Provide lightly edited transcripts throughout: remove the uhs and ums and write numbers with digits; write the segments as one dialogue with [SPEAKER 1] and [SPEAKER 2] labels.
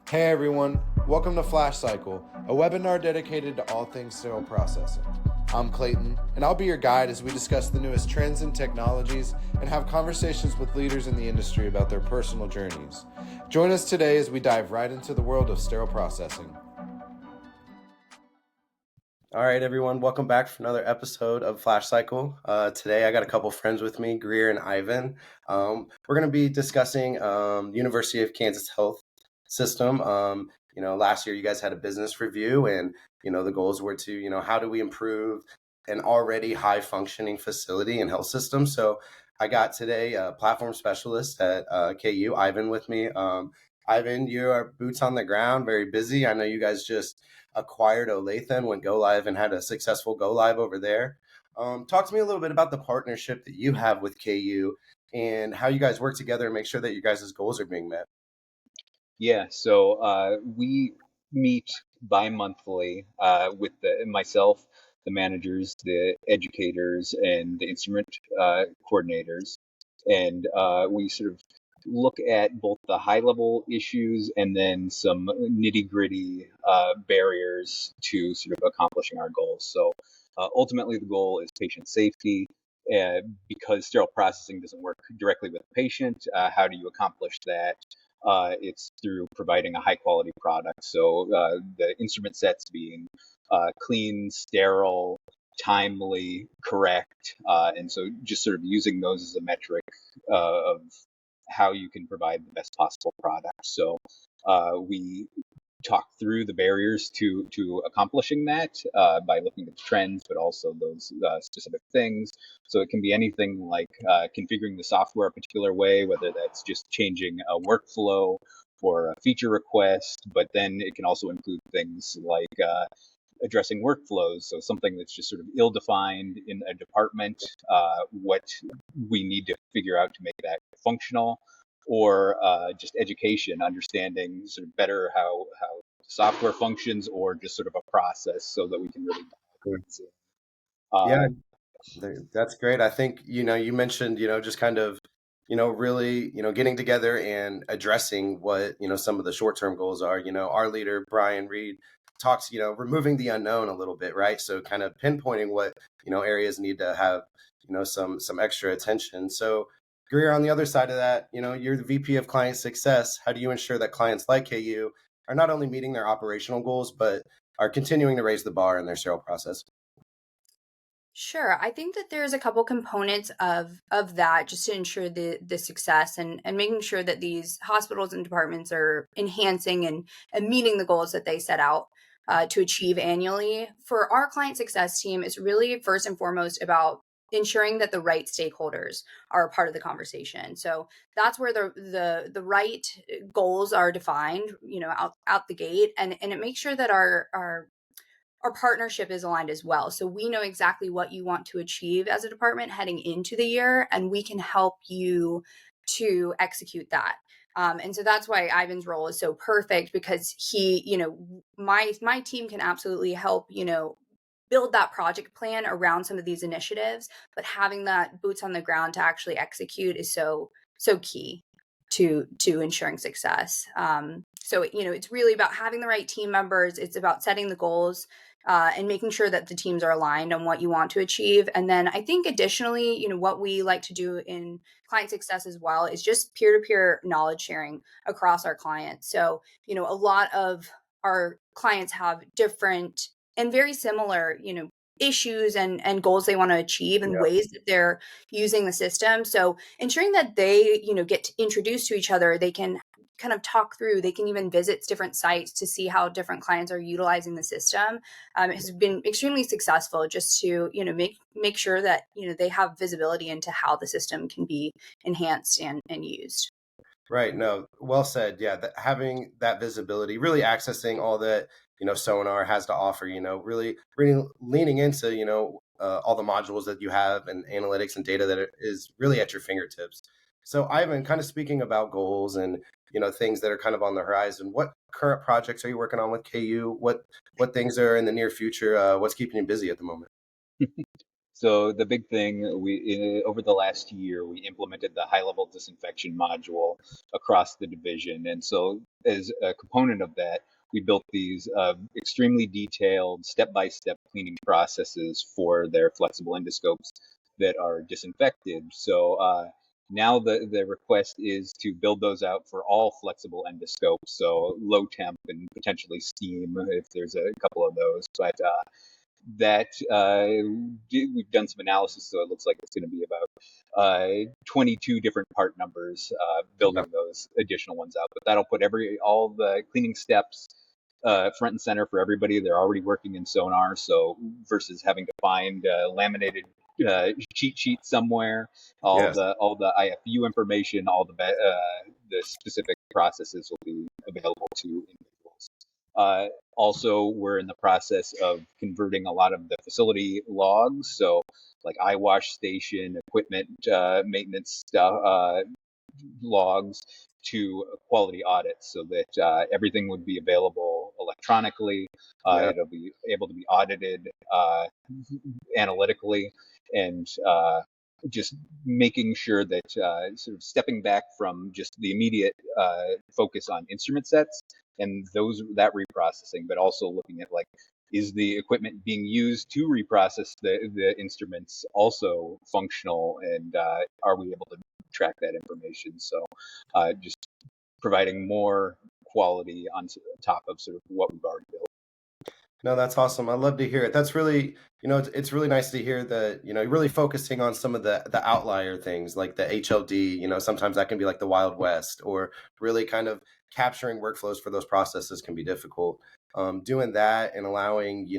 [SPEAKER 1] Hey everyone, welcome to Flash Cycle, a webinar dedicated to all things sterile processing. I'm Clayton, and I'll be your guide as we discuss the newest trends and technologies and have conversations with leaders in the industry about their personal journeys. Join us today as we dive right into the world of sterile processing.
[SPEAKER 2] All right, everyone, welcome back for another episode of Flash Cycle. Today, I got a couple friends with me, Greer and Ivan. We're going to be discussing University of Kansas Health System. Last year you guys had a business review, and the goals were to how do we improve an already high functioning facility and health system. So I got today a platform specialist at KU, Ivan, with me. Ivan, you are boots on the ground, very busy. I know you guys just acquired Olathe, went go live, and had a successful go live over there. Talk to me a little bit about the partnership that you have with KU and how you guys work together and make sure that your guys' goals are being met.
[SPEAKER 3] Yeah, so we meet bi-monthly with myself, the managers, the educators, and the instrument coordinators. And we sort of look at both the high-level issues and then some nitty-gritty barriers to sort of accomplishing our goals. So ultimately, the goal is patient safety. Because sterile processing doesn't work directly with the patient, how do you accomplish that? It's through providing a high quality product. So the instrument sets being clean, sterile, timely, correct. And so just sort of using those as a metric of how you can provide the best possible product. So we talk through the barriers to accomplishing that by looking at the trends, but also those specific things. So it can be anything like configuring the software a particular way, whether that's just changing a workflow or a feature request, but then it can also include things like addressing workflows. So something that's just sort of ill-defined in a department, what we need to figure out to make that functional, or just education, understanding sort of better how software functions, or just sort of a process so that we can really
[SPEAKER 2] Yeah,
[SPEAKER 3] uh,
[SPEAKER 2] that's great. I think, you mentioned, just kind of, really, getting together and addressing what, some of the short-term goals are. Our leader, Brian Reed, talks, removing the unknown a little bit, right? So kind of pinpointing what, areas need to have, some extra attention. So Greer, on the other side of that, you're the VP of Client Success. How do you ensure that clients like KU are not only meeting their operational goals, but are continuing to raise the bar in their sterile process?
[SPEAKER 4] Sure. I think that there's a couple components of that just to ensure the success and making sure that these hospitals and departments are enhancing and meeting the goals that they set out to achieve annually. For our client success team, it's really first and foremost about ensuring that the right stakeholders are a part of the conversation. So that's where the right goals are defined, out the gate, and it makes sure that our partnership is aligned as well. So we know exactly what you want to achieve as a department heading into the year, and we can help you to execute that. And so that's why Ivan's role is so perfect, because he, my team can absolutely help, build that project plan around some of these initiatives, but having that boots on the ground to actually execute is so key to ensuring success. So it's really about having the right team members. It's about setting the goals and making sure that the teams are aligned on what you want to achieve. And then I think additionally, what we like to do in client success as well is just peer-to-peer knowledge sharing across our clients. So, a lot of our clients have different and very similar, issues and goals they want to achieve and
[SPEAKER 2] Yeah.
[SPEAKER 4] ways that they're using the system. So ensuring that they, get introduced to each other, they can kind of talk through, they can even visit different sites to see how different clients are utilizing the system. Has been extremely successful just to, make sure that, they have visibility into how the system can be enhanced and used.
[SPEAKER 2] Right. No, well said. Yeah, having that visibility, really accessing all that Sonar has to offer. Really leaning into all the modules that you have and analytics and data that is really at your fingertips. So, Ivan, kind of speaking about goals and things that are kind of on the horizon. What current projects are you working on with KU? What things are in the near future? What's keeping you busy at the moment?
[SPEAKER 3] So the big thing over the last year, we implemented the high-level disinfection module across the division, and so as a component of that, we built these extremely detailed step-by-step cleaning processes for their flexible endoscopes that are disinfected. So now the request is to build those out for all flexible endoscopes, so low temp and potentially steam if there's a couple of those, but that we've done some analysis, so it looks like it's going to be about 22 different part numbers building those additional ones out. But that'll put all the cleaning steps front and center for everybody. They're already working in Sonar, so versus having to find a laminated cheat sheet somewhere, all the IFU information, all the specific processes will be available to individuals. Also, we're in the process of converting a lot of the facility logs, so like eye wash station, equipment maintenance stuff, logs to quality audits, so that everything would be available electronically. It'll be able to be audited analytically, and just making sure that sort of stepping back from just the immediate focus on instrument sets and that reprocessing, but also looking at like, is the equipment being used to reprocess the instruments also functional, and are we able to track that information? So just providing more quality on top of sort of what we've already built.
[SPEAKER 2] No, that's awesome. I love to hear it. That's really, it's really nice to hear that, you're really focusing on some of the outlier things like the HLD, sometimes that can be like the Wild West, or really kind of capturing workflows for those processes can be difficult. Doing that and allowing,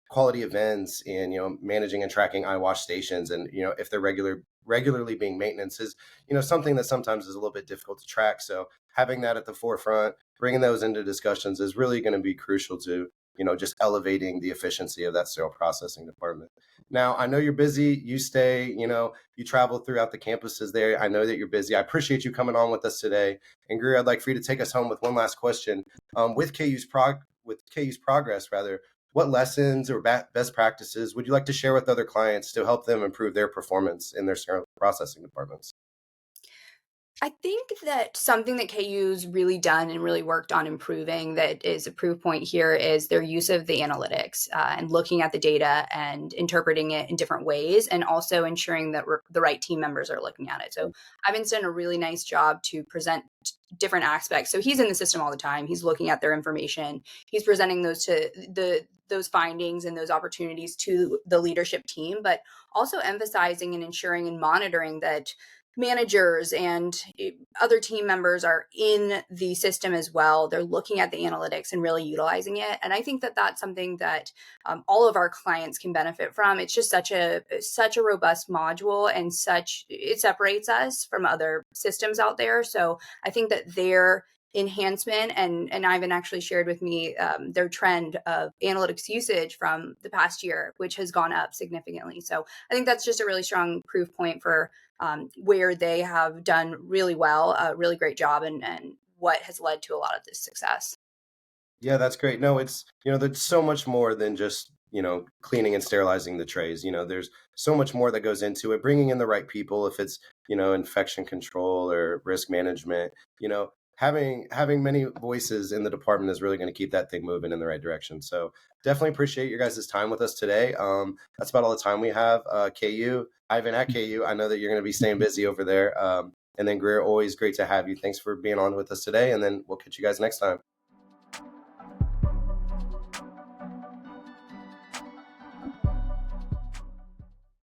[SPEAKER 2] quality events and, managing and tracking eye wash stations, and, if they're regularly being maintenance is, something that sometimes is a little bit difficult to track. So having that at the forefront, bringing those into discussions is really going to be crucial to, just elevating the efficiency of that sterile processing department. Now, I know you're busy. You stay, you travel throughout the campuses there. I know that you're busy. I appreciate you coming on with us today. And Greer, I'd like for you to take us home with one last question. With KU's progress, what lessons or best practices would you like to share with other clients to help them improve their performance in their sterile processing departments?
[SPEAKER 4] I think that something that KU's really done and really worked on improving that is a proof point here is their use of the analytics and looking at the data and interpreting it in different ways, and also ensuring that the right team members are looking at it. So Ivan's done a really nice job to present different aspects. So he's in the system all the time. He's looking at their information. He's presenting those to those findings and those opportunities to the leadership team, but also emphasizing and ensuring and monitoring that managers and other team members are in the system as well. They're looking at the analytics and really utilizing it. And I think that that's something that all of our clients can benefit from. It's just such a robust module, and it separates us from other systems out there. So I think that their enhancement, and Ivan actually shared with me their trend of analytics usage from the past year, which has gone up significantly. So I think that's just a really strong proof point for where they have done really well, a really great job, and what has led to a lot of this success.
[SPEAKER 2] Yeah, that's great. No, it's, there's so much more than just, cleaning and sterilizing the trays. There's so much more that goes into it, bringing in the right people, if it's, infection control or risk management, having many voices in the department is really going to keep that thing moving in the right direction. So definitely appreciate your guys' time with us today. That's about all the time we have. KU, Ivan at KU, I know that you're going to be staying busy over there. And then Greer, always great to have you. Thanks for being on with us today. And then we'll catch you guys next time.